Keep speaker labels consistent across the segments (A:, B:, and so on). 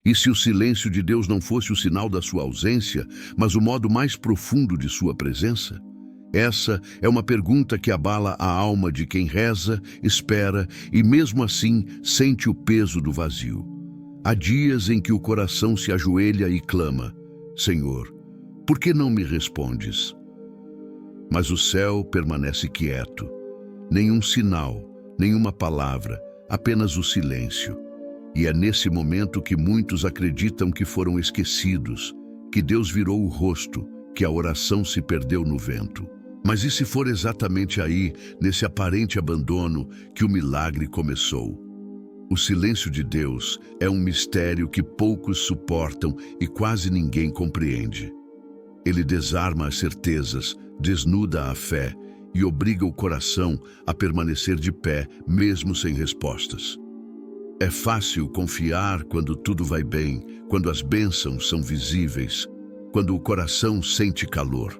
A: E se o silêncio de Deus não fosse o sinal da sua ausência, mas o modo mais profundo de sua presença? Essa é uma pergunta que abala a alma de quem reza, espera e mesmo assim sente o peso do vazio. Há dias em que o coração se ajoelha e clama: Senhor, por que não me respondes? Mas o céu permanece quieto. Nenhum sinal, nenhuma palavra, apenas o silêncio. E é nesse momento que muitos acreditam que foram esquecidos, que Deus virou o rosto, que a oração se perdeu no vento. Mas e se for exatamente aí, nesse aparente abandono, que o milagre começou? O silêncio de Deus é um mistério que poucos suportam e quase ninguém compreende. Ele desarma as certezas, desnuda a fé e obriga o coração a permanecer de pé, mesmo sem respostas. É fácil confiar quando tudo vai bem, quando as bênçãos são visíveis, quando o coração sente calor.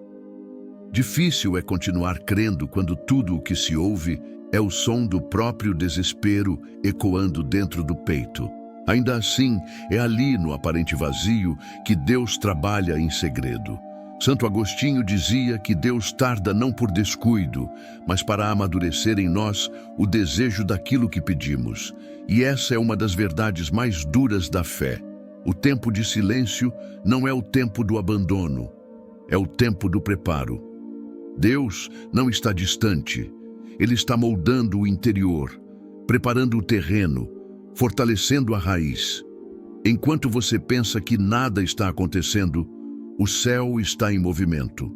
A: Difícil é continuar crendo quando tudo o que se ouve é o som do próprio desespero ecoando dentro do peito. Ainda assim, é ali no aparente vazio que Deus trabalha em segredo. Santo Agostinho dizia que Deus tarda não por descuido, mas para amadurecer em nós o desejo daquilo que pedimos. E essa é uma das verdades mais duras da fé. O tempo de silêncio não é o tempo do abandono, é o tempo do preparo. Deus não está distante, Ele está moldando o interior, preparando o terreno, fortalecendo a raiz. Enquanto você pensa que nada está acontecendo, o céu está em movimento.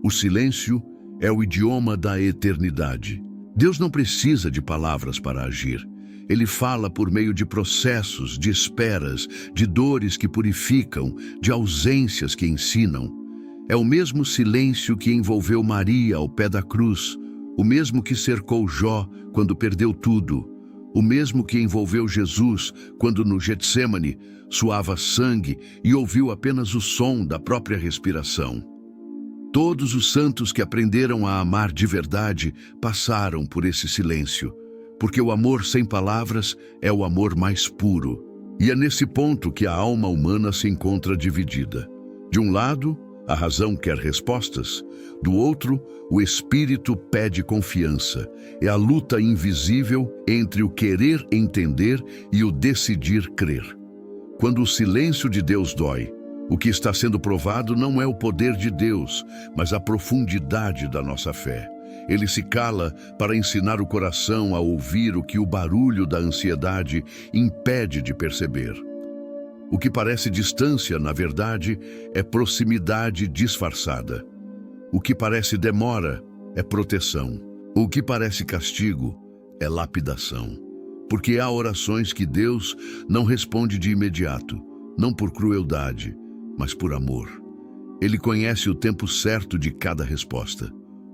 A: O silêncio é o idioma da eternidade. Deus não precisa de palavras para agir. Ele fala por meio de processos, de esperas, de dores que purificam, de ausências que ensinam. É o mesmo silêncio que envolveu Maria ao pé da cruz, o mesmo que cercou Jó quando perdeu tudo, o mesmo que envolveu Jesus quando no Getsemane suava sangue e ouviu apenas o som da própria respiração. Todos os santos que aprenderam a amar de verdade passaram por esse silêncio, porque o amor sem palavras é o amor mais puro. E é nesse ponto que a alma humana se encontra dividida. De um lado, a razão quer respostas, do outro, o espírito pede confiança. É a luta invisível entre o querer entender e o decidir crer. Quando o silêncio de Deus dói, o que está sendo provado não é o poder de Deus, mas a profundidade da nossa fé. Ele se cala para ensinar o coração a ouvir o que o barulho da ansiedade impede de perceber. O que parece distância, na verdade, é proximidade disfarçada. O que parece demora é proteção. O que parece castigo é lapidação. Porque há orações que Deus não responde de imediato, não por crueldade, mas por amor. Ele conhece o tempo certo de cada resposta.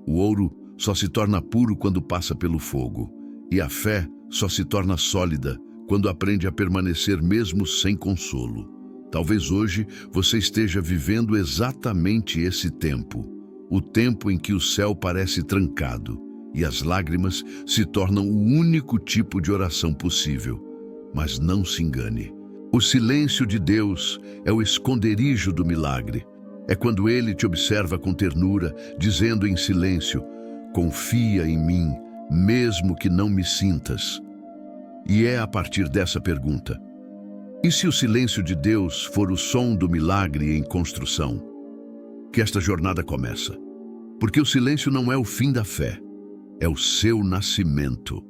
A: O ouro só se torna puro quando passa pelo fogo, e a fé só se torna sólida quando aprende a permanecer mesmo sem consolo. Talvez hoje você esteja vivendo exatamente esse tempo, o tempo em que o céu parece trancado e as lágrimas se tornam o único tipo de oração possível. Mas não se engane. O silêncio de Deus é o esconderijo do milagre. É quando Ele te observa com ternura, dizendo em silêncio: confia em mim, mesmo que não me sintas. E é a partir dessa pergunta: e se o silêncio de Deus for o som do milagre em construção? Que esta jornada começa. Porque o silêncio não é o fim da fé, é o seu nascimento.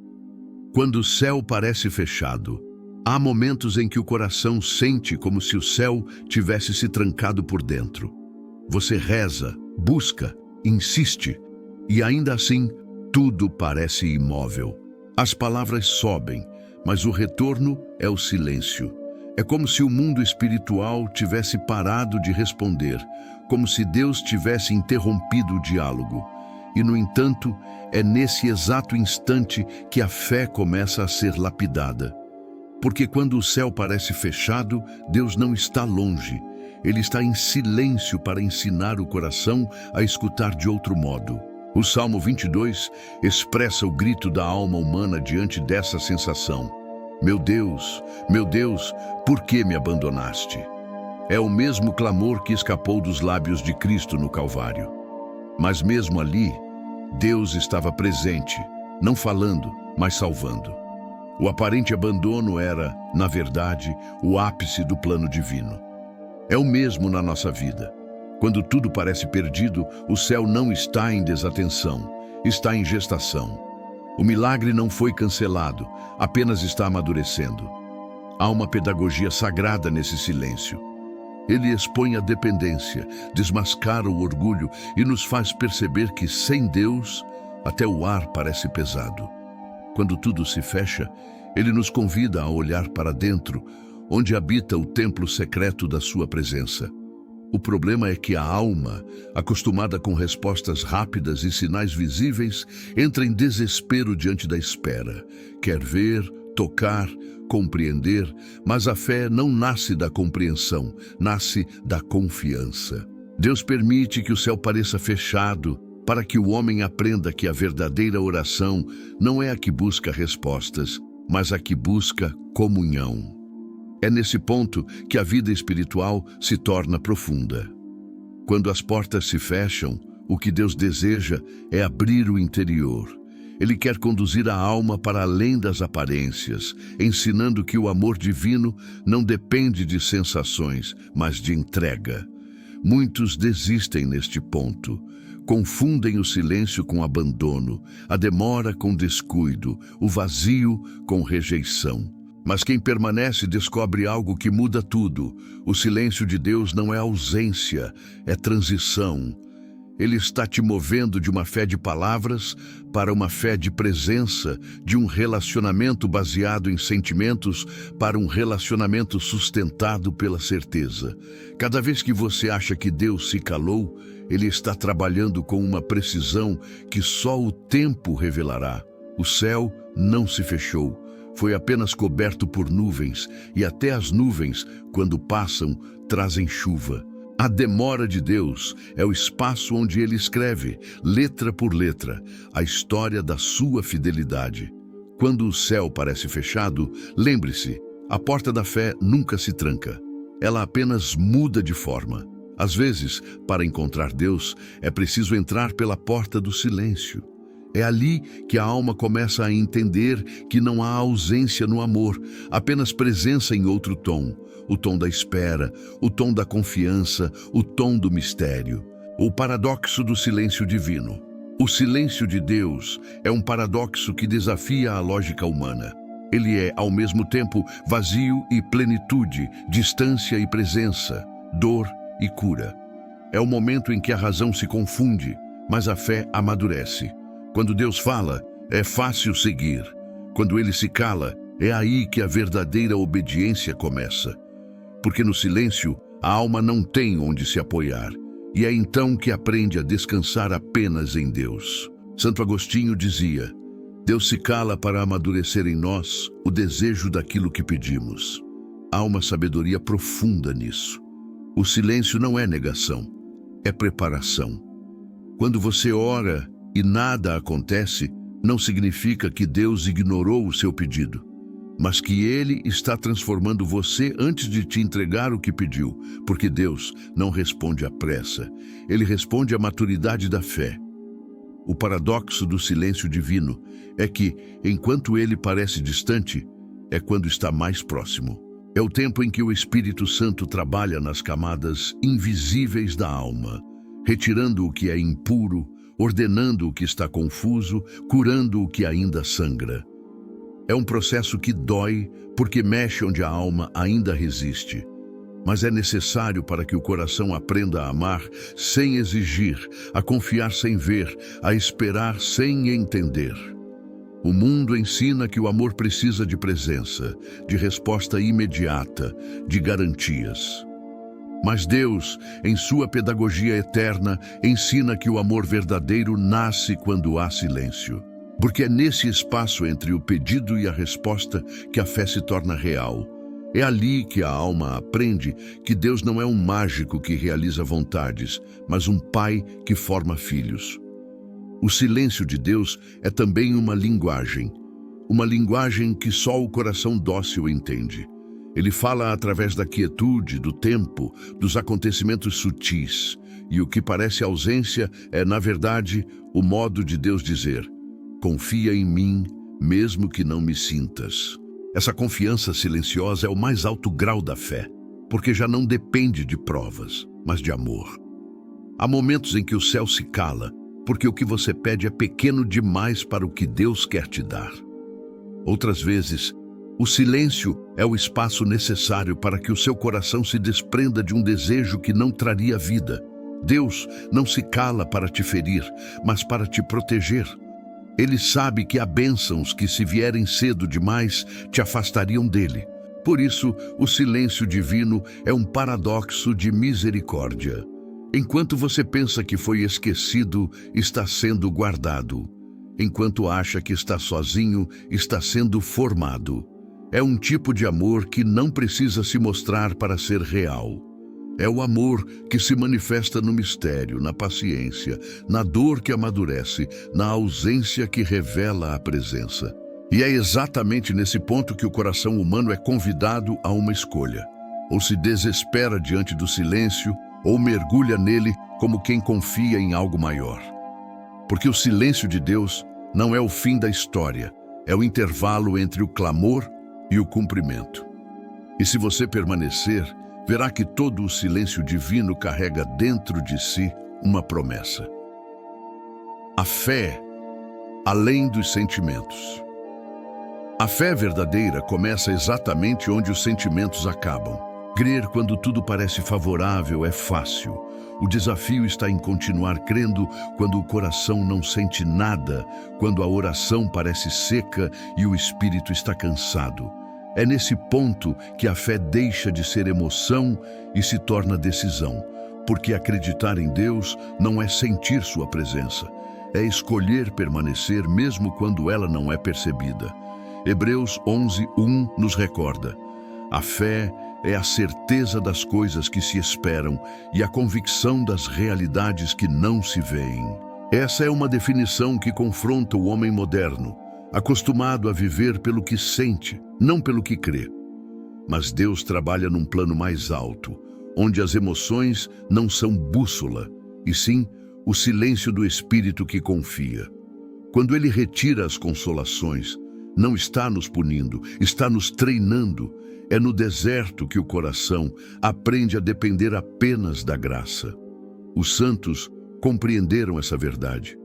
A: Quando o céu parece fechado, há momentos em que o coração sente como se o céu tivesse se trancado por dentro. Você reza, busca, insiste, e ainda assim, tudo parece imóvel. As palavras sobem, mas o retorno é o silêncio. É como se o mundo espiritual tivesse parado de responder, como se Deus tivesse interrompido o diálogo. E, no entanto, é nesse exato instante que a fé começa a ser lapidada. Porque quando o céu parece fechado, Deus não está longe. Ele está em silêncio para ensinar o coração a escutar de outro modo. O Salmo 22 expressa o grito da alma humana diante dessa sensação. Meu Deus, por que me abandonaste? É o mesmo clamor que escapou dos lábios de Cristo no Calvário. Mas mesmo ali, Deus estava presente, não falando, mas salvando. O aparente abandono era, na verdade, o ápice do plano divino. É o mesmo na nossa vida. Quando tudo parece perdido, o céu não está em desatenção, está em gestação. O milagre não foi cancelado, apenas está amadurecendo. Há uma pedagogia sagrada nesse silêncio. Ele expõe a dependência, desmascara o orgulho e nos faz perceber que, sem Deus, até o ar parece pesado. Quando tudo se fecha, ele nos convida a olhar para dentro, onde habita o templo secreto da sua presença. O problema é que a alma, acostumada com respostas rápidas e sinais visíveis, entra em desespero diante da espera. Quer ver, tocar, compreender, mas a fé não nasce da compreensão, nasce da confiança. Deus permite que o céu pareça fechado, para que o homem aprenda que a verdadeira oração não é a que busca respostas, mas a que busca comunhão. É nesse ponto que a vida espiritual se torna profunda. Quando as portas se fecham, o que Deus deseja é abrir o interior. Ele quer conduzir a alma para além das aparências, ensinando que o amor divino não depende de sensações, mas de entrega. Muitos desistem neste ponto. Confundem o silêncio com abandono, a demora com descuido, o vazio com rejeição. Mas quem permanece descobre algo que muda tudo. O silêncio de Deus não é ausência, é transição. Ele está te movendo de uma fé de palavras para uma fé de presença, de um relacionamento baseado em sentimentos para um relacionamento sustentado pela certeza. Cada vez que você acha que Deus se calou, Ele está trabalhando com uma precisão que só o tempo revelará. O céu não se fechou. Foi apenas coberto por nuvens, e até as nuvens, quando passam, trazem chuva. A demora de Deus é o espaço onde Ele escreve, letra por letra, a história da sua fidelidade. Quando o céu parece fechado, lembre-se, a porta da fé nunca se tranca. Ela apenas muda de forma. Às vezes, para encontrar Deus, é preciso entrar pela porta do silêncio. É ali que a alma começa a entender que não há ausência no amor, apenas presença em outro tom. O tom da espera, o tom da confiança, o tom do mistério. O paradoxo do silêncio divino. O silêncio de Deus é um paradoxo que desafia a lógica humana. Ele é, ao mesmo tempo, vazio e plenitude, distância e presença, dor e cura. É o momento em que a razão se confunde, mas a fé amadurece. Quando Deus fala, é fácil seguir. Quando Ele se cala, é aí que a verdadeira obediência começa. Porque no silêncio, a alma não tem onde se apoiar. E é então que aprende a descansar apenas em Deus. Santo Agostinho dizia: Deus se cala para amadurecer em nós o desejo daquilo que pedimos. Há uma sabedoria profunda nisso. O silêncio não é negação, é preparação. Quando você ora e nada acontece, não significa que Deus ignorou o seu pedido, mas que Ele está transformando você antes de te entregar o que pediu, porque Deus não responde à pressa, Ele responde à maturidade da fé. O paradoxo do silêncio divino é que, enquanto Ele parece distante, é quando está mais próximo. É o tempo em que o Espírito Santo trabalha nas camadas invisíveis da alma, retirando o que é impuro, ordenando o que está confuso, curando o que ainda sangra. É um processo que dói porque mexe onde a alma ainda resiste. Mas é necessário para que o coração aprenda a amar sem exigir, a confiar sem ver, a esperar sem entender. O mundo ensina que o amor precisa de presença, de resposta imediata, de garantias. Mas Deus, em sua pedagogia eterna, ensina que o amor verdadeiro nasce quando há silêncio. Porque é nesse espaço entre o pedido e a resposta que a fé se torna real. É ali que a alma aprende que Deus não é um mágico que realiza vontades, mas um pai que forma filhos. O silêncio de Deus é também uma linguagem. uma linguagem que só o coração dócil entende. Ele fala através da quietude, do tempo, dos acontecimentos sutis. E o que parece ausência é, na verdade, o modo de Deus dizer: confia em mim, mesmo que não me sintas. Essa confiança silenciosa é o mais alto grau da fé, porque já não depende de provas, mas de amor. Há momentos em que o céu se cala, porque o que você pede é pequeno demais para o que Deus quer te dar. Outras vezes, o silêncio é o espaço necessário para que o seu coração se desprenda de um desejo que não traria vida. Deus não se cala para te ferir, mas para te proteger. Ele sabe que há bênçãos que, se vierem cedo demais, te afastariam dele. Por isso, o silêncio divino é um paradoxo de misericórdia. Enquanto você pensa que foi esquecido, está sendo guardado. Enquanto acha que está sozinho, está sendo formado. É um tipo de amor que não precisa se mostrar para ser real. É o amor que se manifesta no mistério, na paciência, na dor que amadurece, na ausência que revela a presença. E é exatamente nesse ponto que o coração humano é convidado a uma escolha. Ou se desespera diante do silêncio, ou mergulha nele como quem confia em algo maior. Porque o silêncio de Deus não é o fim da história, é o intervalo entre o clamor e o cumprimento. E se você permanecer, verá que todo o silêncio divino carrega dentro de si uma promessa. A fé, além dos sentimentos. A fé verdadeira começa exatamente onde os sentimentos acabam. Crer quando tudo parece favorável é fácil. O desafio está em continuar crendo quando o coração não sente nada, quando a oração parece seca e o espírito está cansado. É nesse ponto que a fé deixa de ser emoção e se torna decisão, porque acreditar em Deus não é sentir sua presença, é escolher permanecer mesmo quando ela não é percebida. Hebreus 11:1 nos recorda: a fé é a certeza das coisas que se esperam e a convicção das realidades que não se veem. Essa é uma definição que confronta o homem moderno, acostumado a viver pelo que sente, não pelo que crê. Mas Deus trabalha num plano mais alto, onde as emoções não são bússola, e sim o silêncio do espírito que confia. Quando Ele retira as consolações, não está nos punindo, está nos treinando. É no deserto que o coração aprende a depender apenas da graça. Os santos compreenderam essa verdade.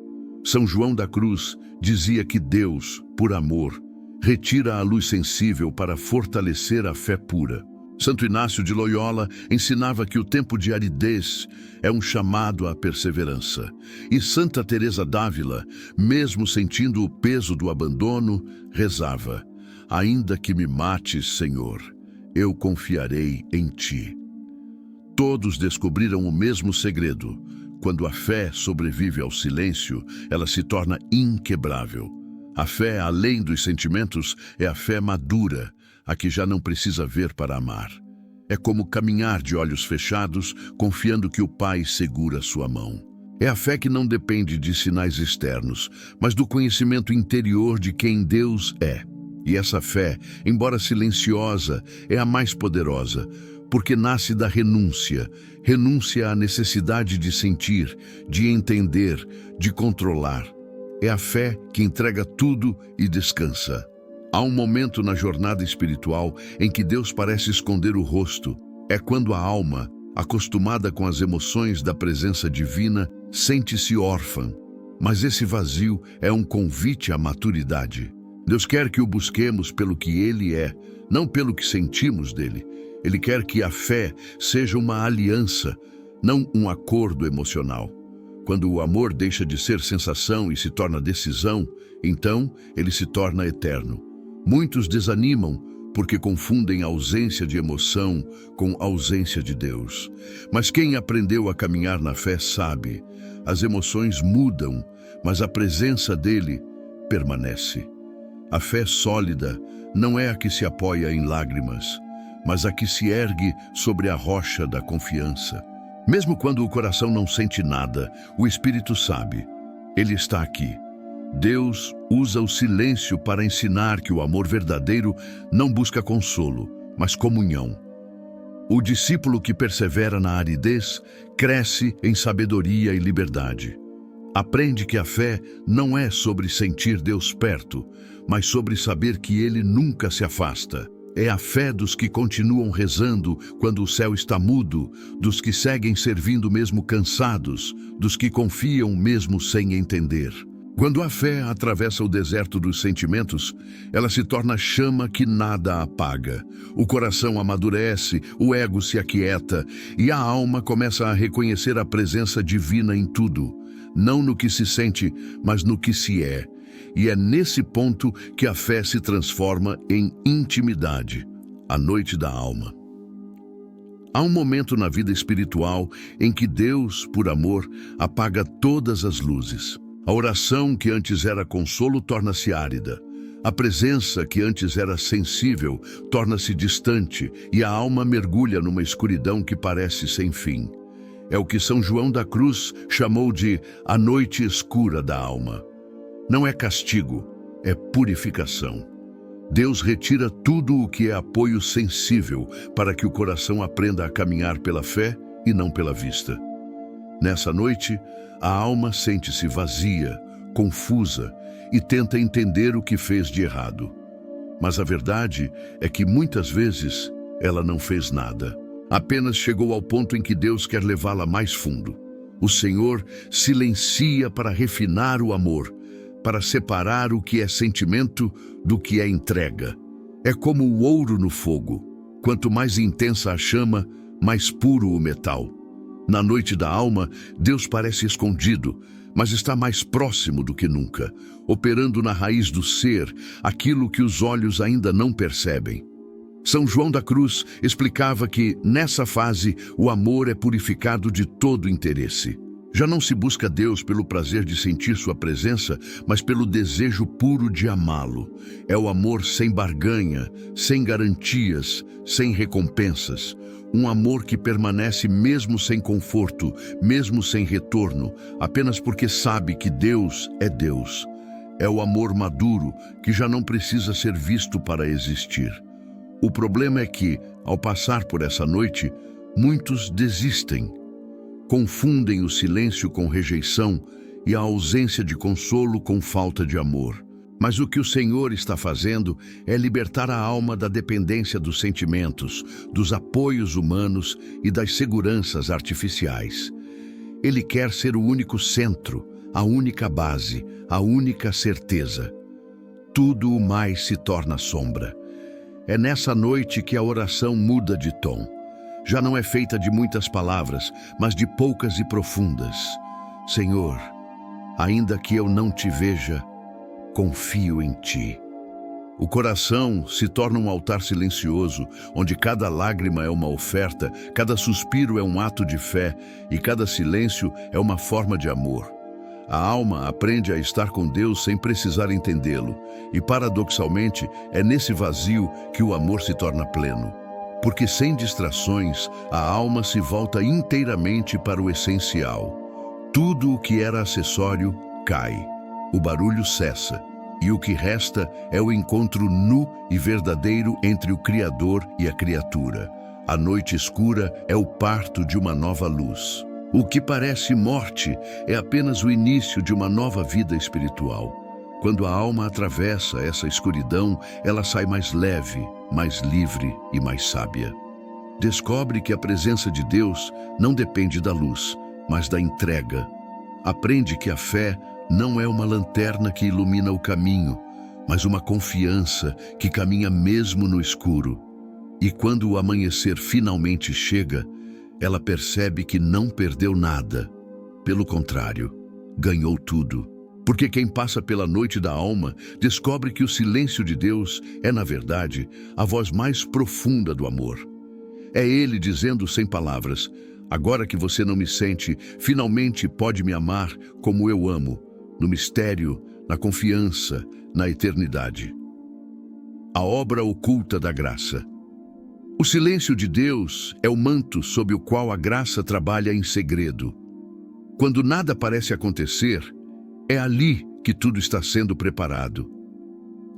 A: São João da Cruz dizia que Deus, por amor, retira a luz sensível para fortalecer a fé pura. Santo Inácio de Loyola ensinava que o tempo de aridez é um chamado à perseverança. E Santa Teresa d'Ávila, mesmo sentindo o peso do abandono, rezava: ainda que me mates, Senhor, eu confiarei em ti. Todos descobriram o mesmo segredo. Quando a fé sobrevive ao silêncio, ela se torna inquebrável. A fé, além dos sentimentos, é a fé madura, a que já não precisa ver para amar. É como caminhar de olhos fechados, confiando que o Pai segura sua mão. É a fé que não depende de sinais externos, mas do conhecimento interior de quem Deus é. E essa fé, embora silenciosa, é a mais poderosa, porque nasce da renúncia à necessidade de sentir, de entender, de controlar. É a fé que entrega tudo e descansa. Há um momento na jornada espiritual em que Deus parece esconder o rosto. É quando a alma, acostumada com as emoções da presença divina, sente-se órfã. Mas esse vazio é um convite à maturidade. Deus quer que o busquemos pelo que Ele é, não pelo que sentimos dele. Ele quer que a fé seja uma aliança, não um acordo emocional. Quando o amor deixa de ser sensação e se torna decisão, então ele se torna eterno. Muitos desanimam porque confundem ausência de emoção com ausência de Deus. Mas quem aprendeu a caminhar na fé sabe, as emoções mudam, mas a presença dele permanece. A fé sólida não é a que se apoia em lágrimas, mas a que se ergue sobre a rocha da confiança. Mesmo quando o coração não sente nada, o Espírito sabe. Ele está aqui. Deus usa o silêncio para ensinar que o amor verdadeiro não busca consolo, mas comunhão. O discípulo que persevera na aridez cresce em sabedoria e liberdade. Aprende que a fé não é sobre sentir Deus perto, mas sobre saber que Ele nunca se afasta. É a fé dos que continuam rezando quando o céu está mudo, dos que seguem servindo mesmo cansados, dos que confiam mesmo sem entender. Quando a fé atravessa o deserto dos sentimentos, ela se torna chama que nada apaga. O coração amadurece, o ego se aquieta e a alma começa a reconhecer a presença divina em tudo, não no que se sente, mas no que se é. E é nesse ponto que a fé se transforma em intimidade, a noite da alma. Há um momento na vida espiritual em que Deus, por amor, apaga todas as luzes. A oração que antes era consolo torna-se árida. A presença que antes era sensível torna-se distante e a alma mergulha numa escuridão que parece sem fim. É o que São João da Cruz chamou de a noite escura da alma. Não é castigo, é purificação. Deus retira tudo o que é apoio sensível para que o coração aprenda a caminhar pela fé e não pela vista. Nessa noite, a alma sente-se vazia, confusa e tenta entender o que fez de errado. Mas a verdade é que muitas vezes ela não fez nada. Apenas chegou ao ponto em que Deus quer levá-la mais fundo. O Senhor silencia para refinar o amor, para separar o que é sentimento do que é entrega. É como o ouro no fogo. Quanto mais intensa a chama, mais puro o metal. Na noite da alma, Deus parece escondido, mas está mais próximo do que nunca, operando na raiz do ser, aquilo que os olhos ainda não percebem. São João da Cruz explicava que, nessa fase, o amor é purificado de todo interesse. Já não se busca Deus pelo prazer de sentir sua presença, mas pelo desejo puro de amá-lo. É o amor sem barganha, sem garantias, sem recompensas. Um amor que permanece mesmo sem conforto, mesmo sem retorno, apenas porque sabe que Deus é Deus. É o amor maduro que já não precisa ser visto para existir. O problema é que, ao passar por essa noite, muitos desistem. Confundem o silêncio com rejeição e a ausência de consolo com falta de amor. Mas o que o Senhor está fazendo é libertar a alma da dependência dos sentimentos, dos apoios humanos e das seguranças artificiais. Ele quer ser o único centro, a única base, a única certeza. Tudo o mais se torna sombra. É nessa noite que a oração muda de tom. Já não é feita de muitas palavras, mas de poucas e profundas. Senhor, ainda que eu não te veja, confio em ti. O coração se torna um altar silencioso, onde cada lágrima é uma oferta, cada suspiro é um ato de fé e cada silêncio é uma forma de amor. A alma aprende a estar com Deus sem precisar entendê-lo, e paradoxalmente é nesse vazio que o amor se torna pleno. Porque sem distrações, a alma se volta inteiramente para o essencial. Tudo o que era acessório cai. O barulho cessa, e o que resta é o encontro nu e verdadeiro entre o Criador e a criatura. A noite escura é o parto de uma nova luz. O que parece morte é apenas o início de uma nova vida espiritual. Quando a alma atravessa essa escuridão, ela sai mais leve, mais livre e mais sábia. Descobre que a presença de Deus não depende da luz, mas da entrega. Aprende que a fé não é uma lanterna que ilumina o caminho, mas uma confiança que caminha mesmo no escuro. E quando o amanhecer finalmente chega, ela percebe que não perdeu nada. Pelo contrário, ganhou tudo. Porque quem passa pela noite da alma descobre que o silêncio de Deus é, na verdade, a voz mais profunda do amor. É Ele dizendo sem palavras: agora que você não me sente, finalmente pode me amar como eu amo, no mistério, na confiança, na eternidade. A obra oculta da graça. O silêncio de Deus é o manto sob o qual a graça trabalha em segredo. Quando nada parece acontecer, é ali que tudo está sendo preparado.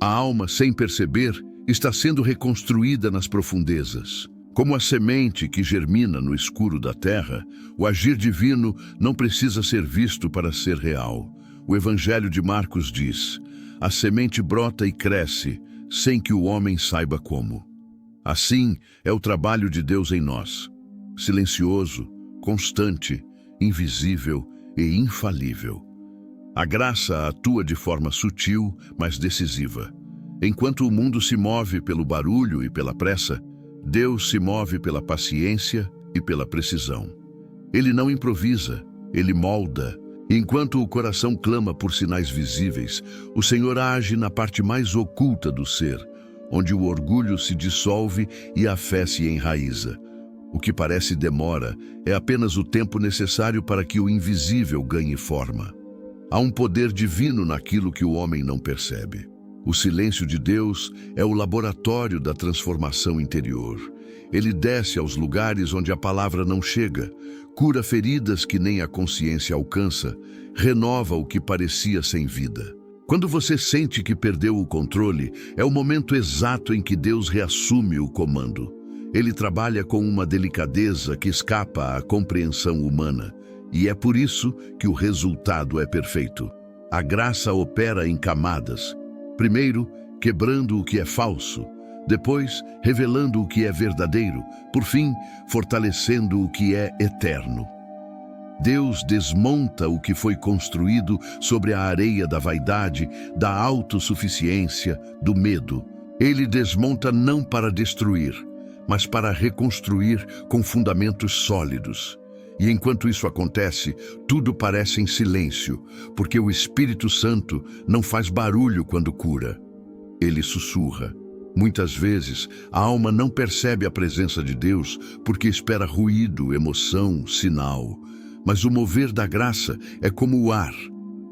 A: A alma, sem perceber, está sendo reconstruída nas profundezas. Como a semente que germina no escuro da terra, o agir divino não precisa ser visto para ser real. O Evangelho de Marcos diz: a semente brota e cresce, sem que o homem saiba como. Assim é o trabalho de Deus em nós, silencioso, constante, invisível e infalível. A graça atua de forma sutil, mas decisiva. Enquanto o mundo se move pelo barulho e pela pressa, Deus se move pela paciência e pela precisão. Ele não improvisa, ele molda. Enquanto o coração clama por sinais visíveis, o Senhor age na parte mais oculta do ser, onde o orgulho se dissolve e a fé se enraiza. O que parece demora é apenas o tempo necessário para que o invisível ganhe forma. Há um poder divino naquilo que o homem não percebe. O silêncio de Deus é o laboratório da transformação interior. Ele desce aos lugares onde a palavra não chega, cura feridas que nem a consciência alcança, renova o que parecia sem vida. Quando você sente que perdeu o controle, é o momento exato em que Deus reassume o comando. Ele trabalha com uma delicadeza que escapa à compreensão humana, e é por isso que o resultado é perfeito. A graça opera em camadas. Primeiro, quebrando o que é falso, depois, revelando o que é verdadeiro, por fim, fortalecendo o que é eterno. Deus desmonta o que foi construído sobre a areia da vaidade, da autossuficiência, do medo. Ele desmonta não para destruir, mas para reconstruir com fundamentos sólidos. E enquanto isso acontece, tudo parece em silêncio, porque o Espírito Santo não faz barulho quando cura. Ele sussurra. Muitas vezes, a alma não percebe a presença de Deus porque espera ruído, emoção, sinal. Mas o mover da graça é como o ar,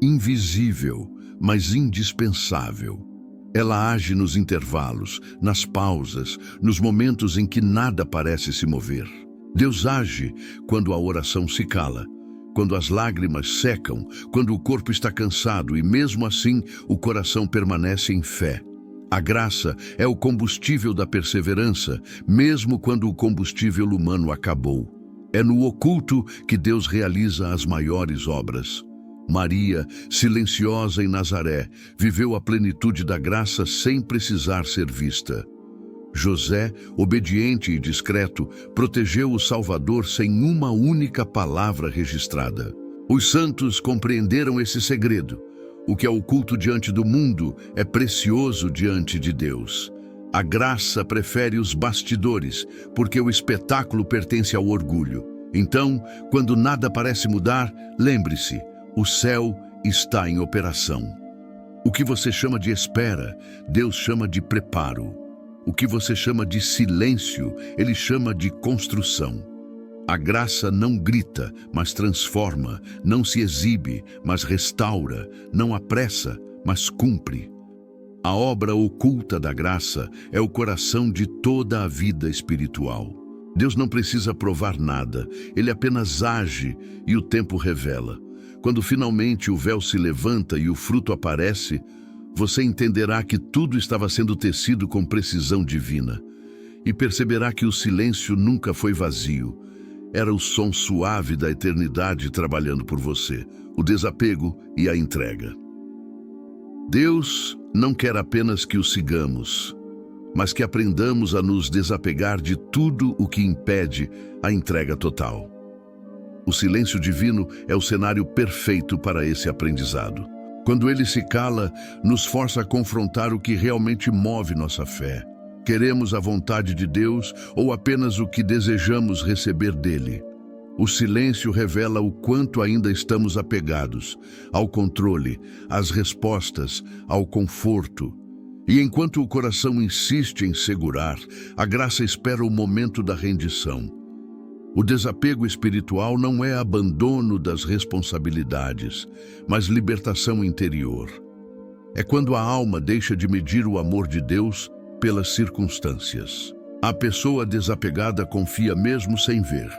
A: invisível, mas indispensável. Ela age nos intervalos, nas pausas, nos momentos em que nada parece se mover. Deus age quando a oração se cala, quando as lágrimas secam, quando o corpo está cansado e mesmo assim o coração permanece em fé. A graça é o combustível da perseverança, mesmo quando o combustível humano acabou. É no oculto que Deus realiza as maiores obras. Maria, silenciosa em Nazaré, viveu a plenitude da graça sem precisar ser vista. José, obediente e discreto, protegeu o Salvador sem uma única palavra registrada. Os santos compreenderam esse segredo. O que é oculto diante do mundo é precioso diante de Deus. A graça prefere os bastidores, porque o espetáculo pertence ao orgulho. Então, quando nada parece mudar, lembre-se, o céu está em operação. O que você chama de espera, Deus chama de preparo. O que você chama de silêncio, Ele chama de construção. A graça não grita, mas transforma, não se exibe, mas restaura, não apressa, mas cumpre. A obra oculta da graça é o coração de toda a vida espiritual. Deus não precisa provar nada, Ele apenas age e o tempo revela. Quando finalmente o véu se levanta e o fruto aparece, você entenderá que tudo estava sendo tecido com precisão divina e perceberá que o silêncio nunca foi vazio. Era o som suave da eternidade trabalhando por você, o desapego e a entrega. Deus não quer apenas que o sigamos, mas que aprendamos a nos desapegar de tudo o que impede a entrega total. O silêncio divino é o cenário perfeito para esse aprendizado. Quando ele se cala, nos força a confrontar o que realmente move nossa fé. Queremos a vontade de Deus ou apenas o que desejamos receber dele? O silêncio revela o quanto ainda estamos apegados ao controle, às respostas, ao conforto. E enquanto o coração insiste em segurar, a graça espera o momento da rendição. O desapego espiritual não é abandono das responsabilidades, mas libertação interior. É quando a alma deixa de medir o amor de Deus pelas circunstâncias. A pessoa desapegada confia mesmo sem ver,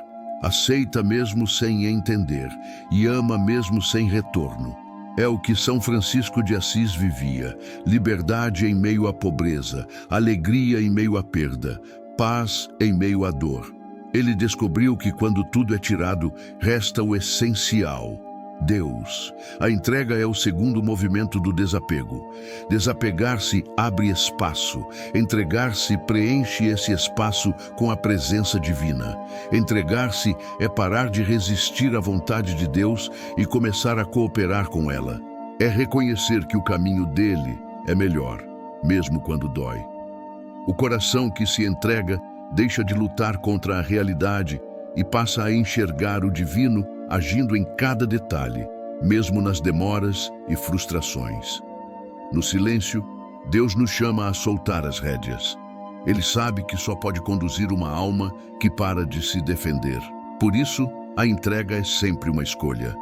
A: aceita mesmo sem entender e ama mesmo sem retorno. É o que São Francisco de Assis vivia: liberdade em meio à pobreza, alegria em meio à perda, paz em meio à dor. Ele descobriu que quando tudo é tirado, resta o essencial: Deus. A entrega é o segundo movimento do desapego. Desapegar-se abre espaço. Entregar-se preenche esse espaço com a presença divina. Entregar-se é parar de resistir à vontade de Deus e começar a cooperar com ela. É reconhecer que o caminho dele é melhor, mesmo quando dói. O coração que se entrega deixa de lutar contra a realidade e passa a enxergar o divino agindo em cada detalhe, mesmo nas demoras e frustrações. No silêncio, Deus nos chama a soltar as rédeas. Ele sabe que só pode conduzir uma alma que para de se defender. Por isso, a entrega é sempre uma escolha.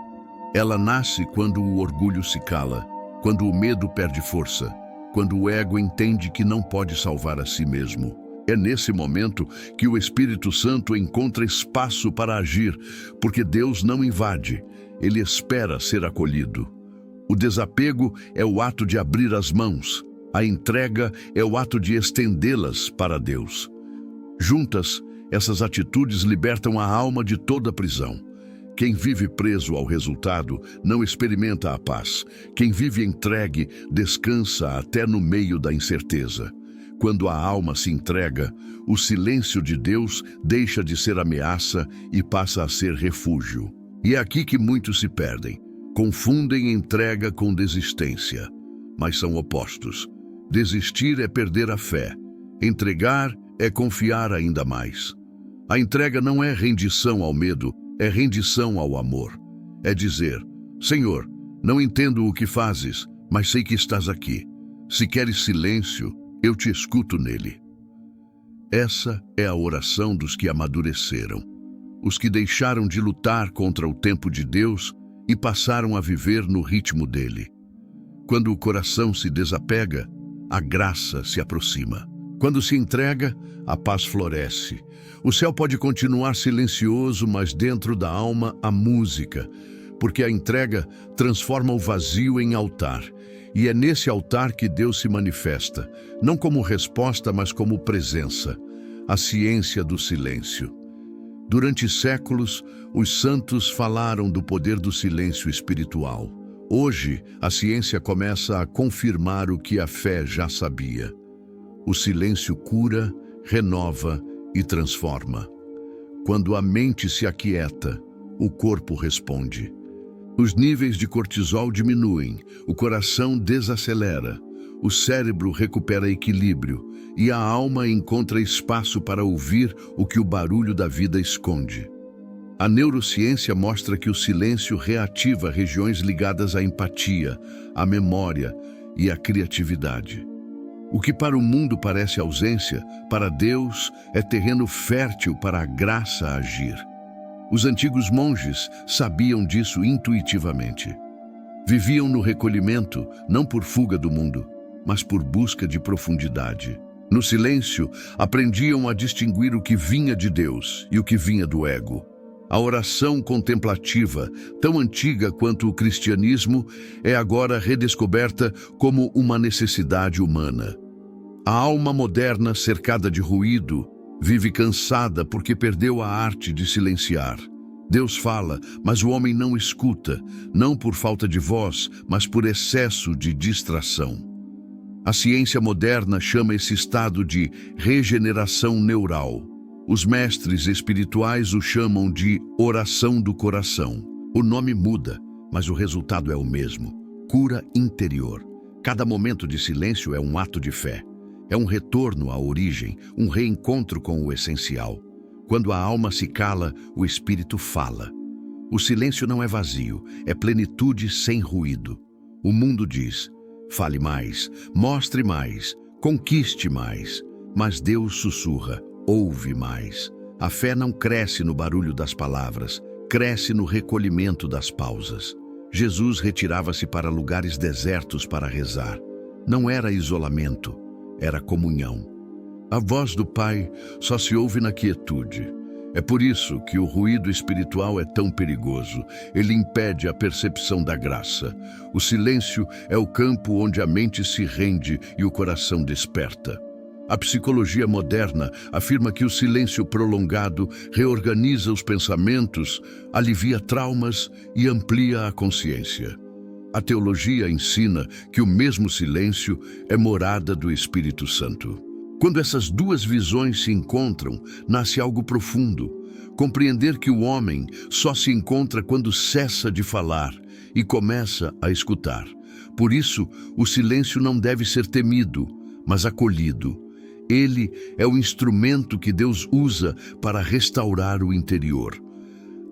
A: Ela nasce quando o orgulho se cala, quando o medo perde força, quando o ego entende que não pode salvar a si mesmo. É nesse momento que o Espírito Santo encontra espaço para agir, porque Deus não invade, ele espera ser acolhido. O desapego é o ato de abrir as mãos, a entrega é o ato de estendê-las para Deus. Juntas, essas atitudes libertam a alma de toda prisão. Quem vive preso ao resultado não experimenta a paz. Quem vive entregue descansa até no meio da incerteza. Quando a alma se entrega, o silêncio de Deus deixa de ser ameaça e passa a ser refúgio. E é aqui que muitos se perdem. Confundem entrega com desistência, mas são opostos. Desistir é perder a fé. Entregar é confiar ainda mais. A entrega não é rendição ao medo, é rendição ao amor. É dizer: Senhor, não entendo o que fazes, mas sei que estás aqui. Se queres silêncio, eu te escuto nele. Essa é a oração dos que amadureceram, os que deixaram de lutar contra o tempo de Deus e passaram a viver no ritmo dele. Quando o coração se desapega, a graça se aproxima. Quando se entrega, a paz floresce. O céu pode continuar silencioso, mas dentro da alma há música, porque a entrega transforma o vazio em altar. E é nesse altar que Deus se manifesta, não como resposta, mas como presença, a ciência do silêncio. Durante séculos, os santos falaram do poder do silêncio espiritual. Hoje, a ciência começa a confirmar o que a fé já sabia. O silêncio cura, renova e transforma. Quando a mente se aquieta, o corpo responde. Os níveis de cortisol diminuem, o coração desacelera, o cérebro recupera equilíbrio e a alma encontra espaço para ouvir o que o barulho da vida esconde. A neurociência mostra que o silêncio reativa regiões ligadas à empatia, à memória e à criatividade. O que para o mundo parece ausência, para Deus é terreno fértil para a graça agir. Os antigos monges sabiam disso intuitivamente. Viviam no recolhimento, não por fuga do mundo, mas por busca de profundidade. No silêncio, aprendiam a distinguir o que vinha de Deus e o que vinha do ego. A oração contemplativa, tão antiga quanto o cristianismo, é agora redescoberta como uma necessidade humana. A alma moderna, cercada de ruído, vive cansada porque perdeu a arte de silenciar. Deus fala, mas o homem não escuta, não por falta de voz, mas por excesso de distração. A ciência moderna chama esse estado de regeneração neural. Os mestres espirituais o chamam de oração do coração. O nome muda, mas o resultado é o mesmo: cura interior. Cada momento de silêncio é um ato de fé. É um retorno à origem, um reencontro com o essencial. Quando a alma se cala, o espírito fala. O silêncio não é vazio, é plenitude sem ruído. O mundo diz: fale mais, mostre mais, conquiste mais. Mas Deus sussurra: ouve mais. A fé não cresce no barulho das palavras, cresce no recolhimento das pausas. Jesus retirava-se para lugares desertos para rezar. Não era isolamento, era comunhão. A voz do Pai só se ouve na quietude. É por isso que o ruído espiritual é tão perigoso. Ele impede a percepção da graça. O silêncio é o campo onde a mente se rende e o coração desperta. A psicologia moderna afirma que o silêncio prolongado reorganiza os pensamentos, alivia traumas e amplia a consciência. A teologia ensina que o mesmo silêncio é morada do Espírito Santo. Quando essas duas visões se encontram, nasce algo profundo. Compreender que o homem só se encontra quando cessa de falar e começa a escutar. Por isso, o silêncio não deve ser temido, mas acolhido. Ele é o instrumento que Deus usa para restaurar o interior.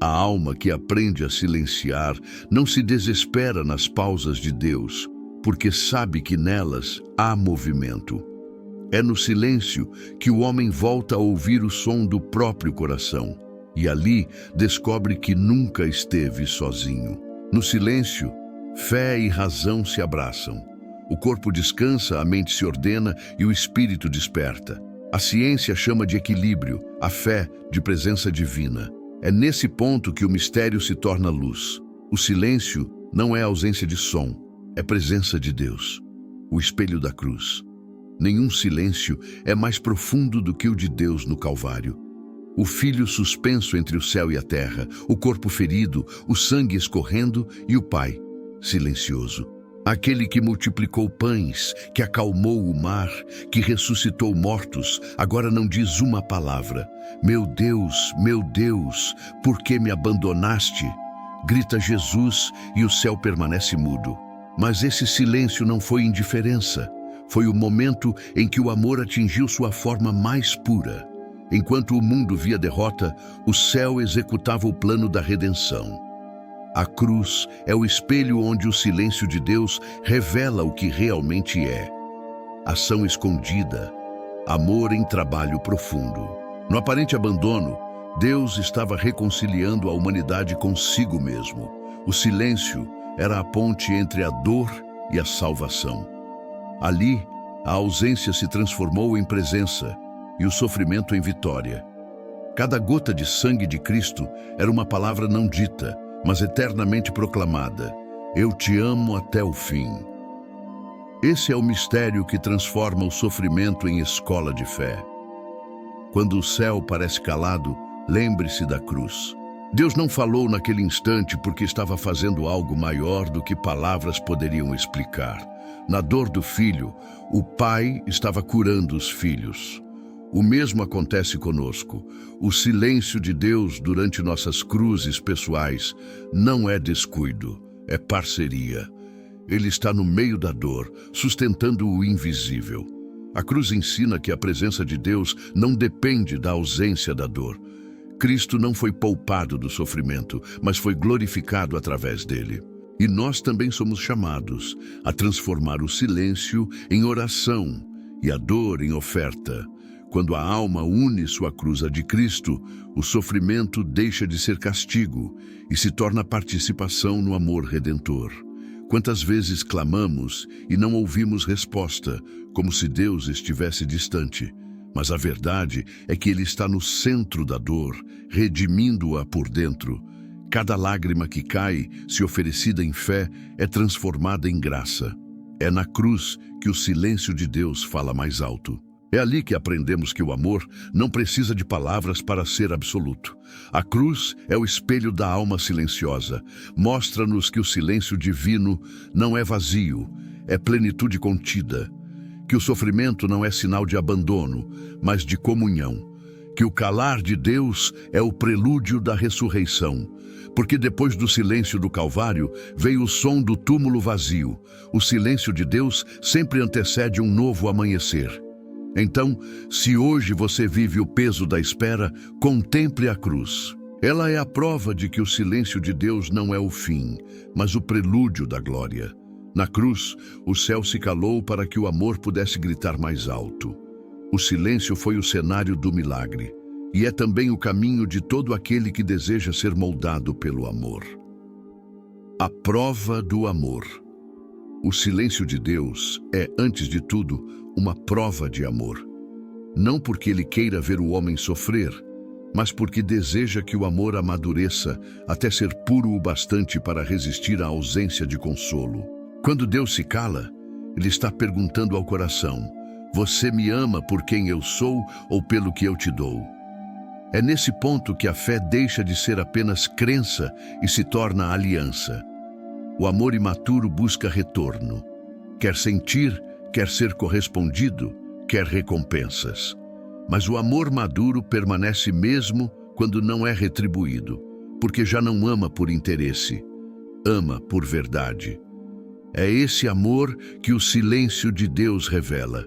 A: A alma que aprende a silenciar não se desespera nas pausas de Deus, porque sabe que nelas há movimento. É no silêncio que o homem volta a ouvir o som do próprio coração, e ali descobre que nunca esteve sozinho. No silêncio, fé e razão se abraçam. O corpo descansa, a mente se ordena e o espírito desperta. A ciência chama de equilíbrio, a fé de presença divina. É nesse ponto que o mistério se torna luz. O silêncio não é ausência de som, é presença de Deus, o espelho da cruz. Nenhum silêncio é mais profundo do que o de Deus no Calvário. O Filho suspenso entre o céu e a terra, o corpo ferido, o sangue escorrendo e o Pai, silencioso. Aquele que multiplicou pães, que acalmou o mar, que ressuscitou mortos, agora não diz uma palavra. Meu Deus, por que me abandonaste? Grita Jesus e o céu permanece mudo. Mas esse silêncio não foi indiferença. Foi o momento em que o amor atingiu sua forma mais pura. Enquanto o mundo via derrota, o céu executava o plano da redenção. A cruz é o espelho onde o silêncio de Deus revela o que realmente é. Ação escondida, amor em trabalho profundo. No aparente abandono, Deus estava reconciliando a humanidade consigo mesmo. O silêncio era a ponte entre a dor e a salvação. Ali, a ausência se transformou em presença e o sofrimento em vitória. Cada gota de sangue de Cristo era uma palavra não dita, mas eternamente proclamada. Eu te amo até o fim. Esse é o mistério que transforma o sofrimento em escola de fé. Quando o céu parece calado, lembre-se da cruz. Deus não falou naquele instante porque estava fazendo algo maior do que palavras poderiam explicar. Na dor do filho, o pai estava curando os filhos. O mesmo acontece conosco. O silêncio de Deus durante nossas cruzes pessoais não é descuido, é parceria. Ele está no meio da dor, sustentando o invisível. A cruz ensina que a presença de Deus não depende da ausência da dor. Cristo não foi poupado do sofrimento, mas foi glorificado através dele. E nós também somos chamados a transformar o silêncio em oração e a dor em oferta. Quando a alma une sua cruz à de Cristo, o sofrimento deixa de ser castigo e se torna participação no amor redentor. Quantas vezes clamamos e não ouvimos resposta, como se Deus estivesse distante. Mas a verdade é que Ele está no centro da dor, redimindo-a por dentro. Cada lágrima que cai, se oferecida em fé, é transformada em graça. É na cruz que o silêncio de Deus fala mais alto. É ali que aprendemos que o amor não precisa de palavras para ser absoluto. A cruz é o espelho da alma silenciosa. Mostra-nos que o silêncio divino não é vazio, é plenitude contida. Que o sofrimento não é sinal de abandono, mas de comunhão. Que o calar de Deus é o prelúdio da ressurreição. Porque depois do silêncio do Calvário, veio o som do túmulo vazio. O silêncio de Deus sempre antecede um novo amanhecer. Então, se hoje você vive o peso da espera, contemple a cruz. Ela é a prova de que o silêncio de Deus não é o fim, mas o prelúdio da glória. Na cruz, o céu se calou para que o amor pudesse gritar mais alto. O silêncio foi o cenário do milagre, e é também o caminho de todo aquele que deseja ser moldado pelo amor. A prova do amor. O silêncio de Deus é, antes de tudo, uma prova de amor. Não porque Ele queira ver o homem sofrer, mas porque deseja que o amor amadureça até ser puro o bastante para resistir à ausência de consolo. Quando Deus se cala, Ele está perguntando ao coração: você me ama por quem eu sou ou pelo que eu te dou? É nesse ponto que a fé deixa de ser apenas crença e se torna aliança. O amor imaturo busca retorno. Quer sentir, quer ser correspondido, quer recompensas. Mas o amor maduro permanece mesmo quando não é retribuído, porque já não ama por interesse, ama por verdade. É esse amor que o silêncio de Deus revela.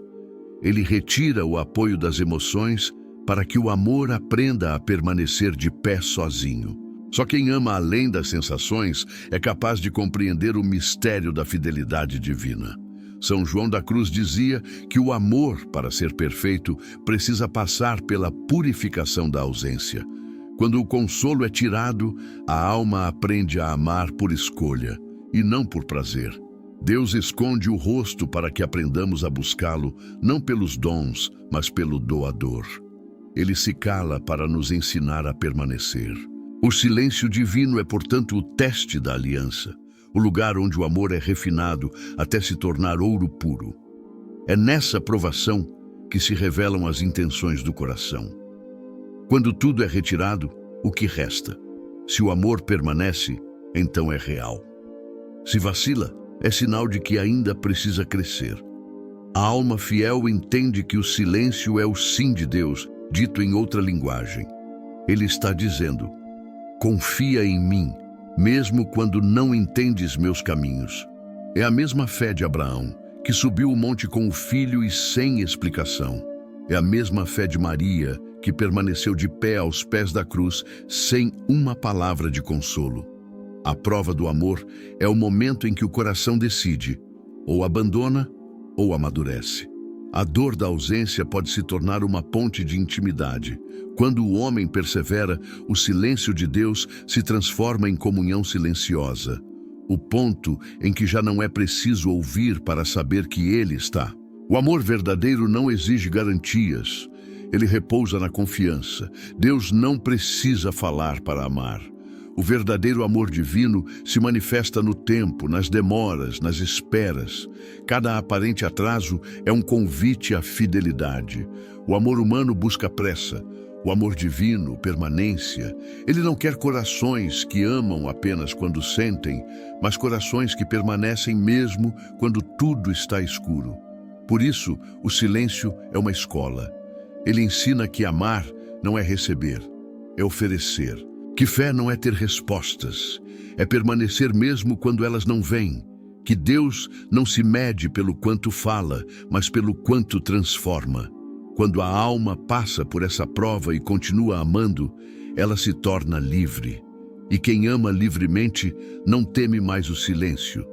A: Ele retira o apoio das emoções para que o amor aprenda a permanecer de pé sozinho. Só quem ama além das sensações é capaz de compreender o mistério da fidelidade divina. São João da Cruz dizia que o amor, para ser perfeito, precisa passar pela purificação da ausência. Quando o consolo é tirado, a alma aprende a amar por escolha e não por prazer. Deus esconde o rosto para que aprendamos a buscá-lo, não pelos dons, mas pelo doador. Ele se cala para nos ensinar a permanecer. O silêncio divino é, portanto, o teste da aliança, o lugar onde o amor é refinado até se tornar ouro puro. É nessa provação que se revelam as intenções do coração. Quando tudo é retirado, o que resta? Se o amor permanece, então é real. Se vacila, é sinal de que ainda precisa crescer. A alma fiel entende que o silêncio é o sim de Deus, dito em outra linguagem. Ele está dizendo: confia em mim, mesmo quando não entendes meus caminhos. É a mesma fé de Abraão, que subiu o monte com o filho e sem explicação. É a mesma fé de Maria, que permaneceu de pé aos pés da cruz, sem uma palavra de consolo. A prova do amor é o momento em que o coração decide, ou abandona ou amadurece. A dor da ausência pode se tornar uma ponte de intimidade. Quando o homem persevera, o silêncio de Deus se transforma em comunhão silenciosa, o ponto em que já não é preciso ouvir para saber que Ele está. O amor verdadeiro não exige garantias, ele repousa na confiança. Deus não precisa falar para amar. O verdadeiro amor divino se manifesta no tempo, nas demoras, nas esperas. Cada aparente atraso é um convite à fidelidade. O amor humano busca pressa. O amor divino, permanência. Ele não quer corações que amam apenas quando sentem, mas corações que permanecem mesmo quando tudo está escuro. Por isso, o silêncio é uma escola. Ele ensina que amar não é receber, é oferecer. Que fé não é ter respostas, é permanecer mesmo quando elas não vêm. Que Deus não se mede pelo quanto fala, mas pelo quanto transforma. Quando a alma passa por essa prova e continua amando, ela se torna livre. E quem ama livremente não teme mais o silêncio,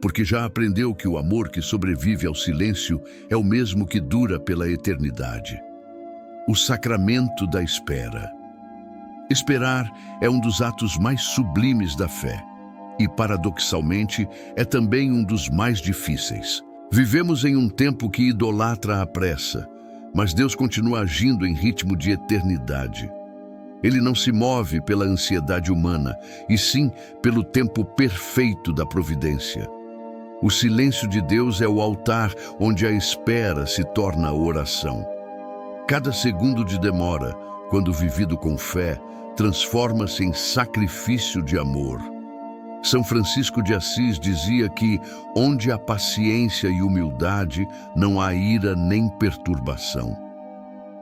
A: porque já aprendeu que o amor que sobrevive ao silêncio é o mesmo que dura pela eternidade. O sacramento da espera. Esperar é um dos atos mais sublimes da fé e, paradoxalmente, é também um dos mais difíceis. Vivemos em um tempo que idolatra a pressa, mas Deus continua agindo em ritmo de eternidade. Ele não se move pela ansiedade humana, e sim pelo tempo perfeito da providência. O silêncio de Deus é o altar onde a espera se torna oração. Cada segundo de demora, quando vivido com fé, transforma-se em sacrifício de amor. São Francisco de Assis dizia que onde há paciência e humildade, não há ira nem perturbação.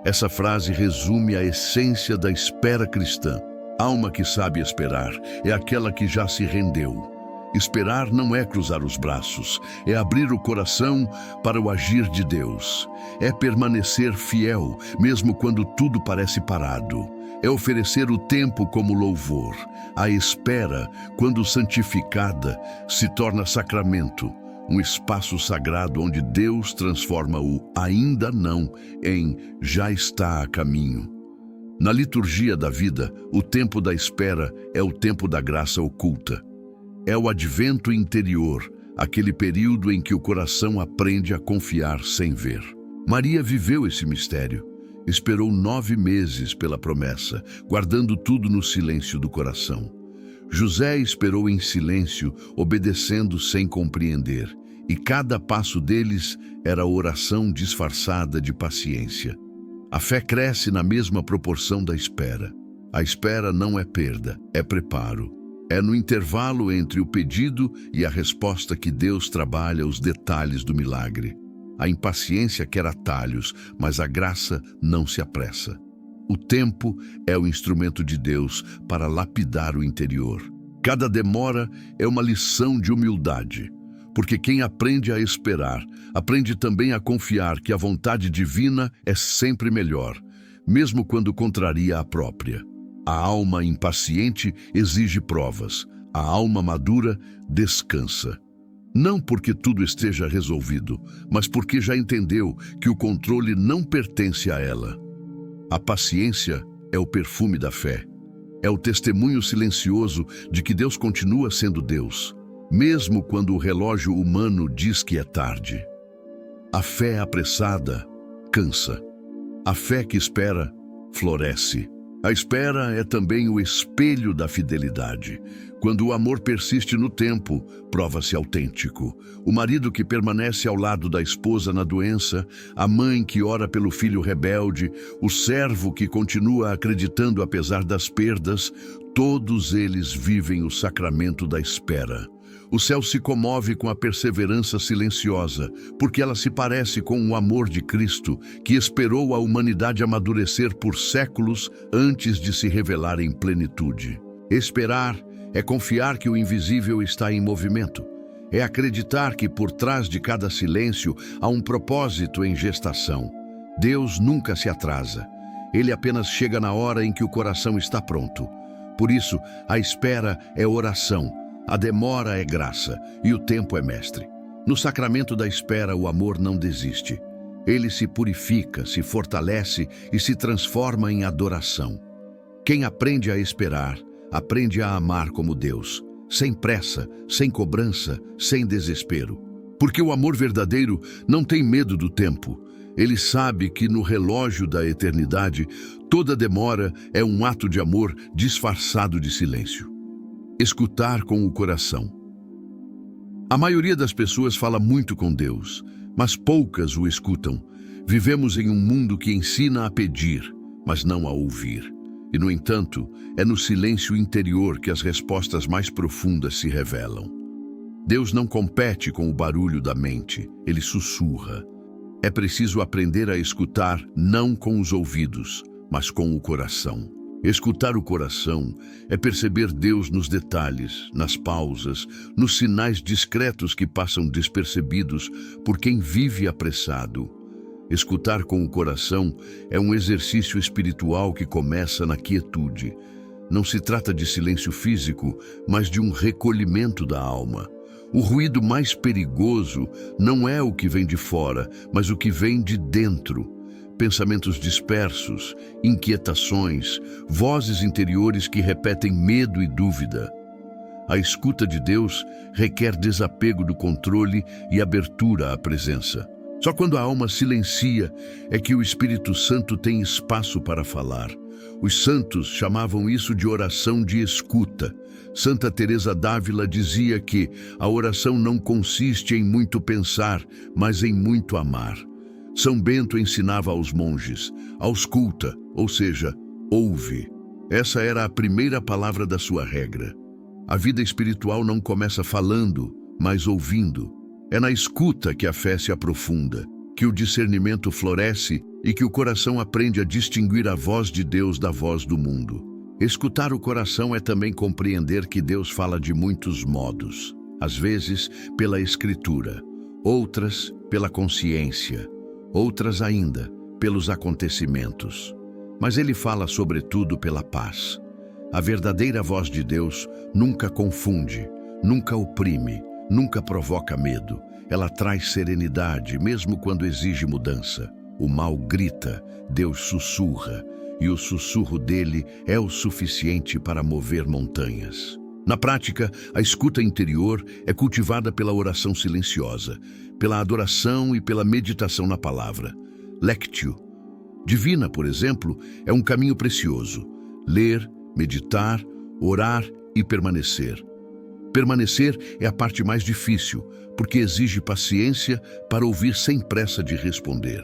A: Essa frase resume a essência da espera cristã. Alma que sabe esperar é aquela que já se rendeu. Esperar não é cruzar os braços, é abrir o coração para o agir de Deus. É permanecer fiel, mesmo quando tudo parece parado. É oferecer o tempo como louvor. A espera, quando santificada, se torna sacramento, um espaço sagrado onde Deus transforma o ainda não em já está a caminho. Na liturgia da vida, o tempo da espera é o tempo da graça oculta. É o advento interior, aquele período em que o coração aprende a confiar sem ver. Maria viveu esse mistério. Esperou 9 meses pela promessa, guardando tudo no silêncio do coração. José esperou em silêncio, obedecendo sem compreender, e cada passo deles era oração disfarçada de paciência. A fé cresce na mesma proporção da espera. A espera não é perda, é preparo. É no intervalo entre o pedido e a resposta que Deus trabalha os detalhes do milagre. A impaciência quer atalhos, mas a graça não se apressa. O tempo é o instrumento de Deus para lapidar o interior. Cada demora é uma lição de humildade, porque quem aprende a esperar, aprende também a confiar que a vontade divina é sempre melhor, mesmo quando contraria a própria. A alma impaciente exige provas, a alma madura descansa. Não porque tudo esteja resolvido, mas porque já entendeu que o controle não pertence a ela. A paciência é o perfume da fé. É o testemunho silencioso de que Deus continua sendo Deus, mesmo quando o relógio humano diz que é tarde. A fé apressada cansa. A fé que espera floresce. A espera é também o espelho da fidelidade. Quando o amor persiste no tempo, prova-se autêntico. O marido que permanece ao lado da esposa na doença, a mãe que ora pelo filho rebelde, o servo que continua acreditando apesar das perdas, todos eles vivem o sacramento da espera. O céu se comove com a perseverança silenciosa, porque ela se parece com o amor de Cristo, que esperou a humanidade amadurecer por séculos antes de se revelar em plenitude. Esperar é confiar que o invisível está em movimento. É acreditar que por trás de cada silêncio há um propósito em gestação. Deus nunca se atrasa. Ele apenas chega na hora em que o coração está pronto. Por isso, a espera é oração. A demora é graça e o tempo é mestre. No sacramento da espera, o amor não desiste. Ele se purifica, se fortalece e se transforma em adoração. Quem aprende a esperar, aprende a amar como Deus, sem pressa, sem cobrança, sem desespero. Porque o amor verdadeiro não tem medo do tempo. Ele sabe que no relógio da eternidade, toda demora é um ato de amor disfarçado de silêncio. Escutar com o coração. A maioria das pessoas fala muito com Deus, mas poucas o escutam. Vivemos em um mundo que ensina a pedir, mas não a ouvir. E, no entanto, é no silêncio interior que as respostas mais profundas se revelam. Deus não compete com o barulho da mente, ele sussurra. É preciso aprender a escutar não com os ouvidos, mas com o coração. Escutar o coração é perceber Deus nos detalhes, nas pausas, nos sinais discretos que passam despercebidos por quem vive apressado. Escutar com o coração é um exercício espiritual que começa na quietude. Não se trata de silêncio físico, mas de um recolhimento da alma. O ruído mais perigoso não é o que vem de fora, mas o que vem de dentro. Pensamentos dispersos, inquietações, vozes interiores que repetem medo e dúvida. A escuta de Deus requer desapego do controle e abertura à presença. Só quando a alma silencia é que o Espírito Santo tem espaço para falar. Os santos chamavam isso de oração de escuta. Santa Teresa d'Ávila dizia que a oração não consiste em muito pensar, mas em muito amar. São Bento ensinava aos monges, ausculta, ou seja, ouve. Essa era a primeira palavra da sua regra. A vida espiritual não começa falando, mas ouvindo. É na escuta que a fé se aprofunda, que o discernimento floresce e que o coração aprende a distinguir a voz de Deus da voz do mundo. Escutar o coração é também compreender que Deus fala de muitos modos. Às vezes, pela escritura, outras, pela consciência, outras ainda, pelos acontecimentos. Mas ele fala sobretudo pela paz. A verdadeira voz de Deus nunca confunde, nunca oprime, nunca provoca medo. Ela traz serenidade, mesmo quando exige mudança. O mal grita, Deus sussurra, e o sussurro dele é o suficiente para mover montanhas. Na prática, a escuta interior é cultivada pela oração silenciosa, pela adoração e pela meditação na palavra. Lectio. Divina, por exemplo, é um caminho precioso. Ler, meditar, orar e permanecer. Permanecer é a parte mais difícil, porque exige paciência para ouvir sem pressa de responder.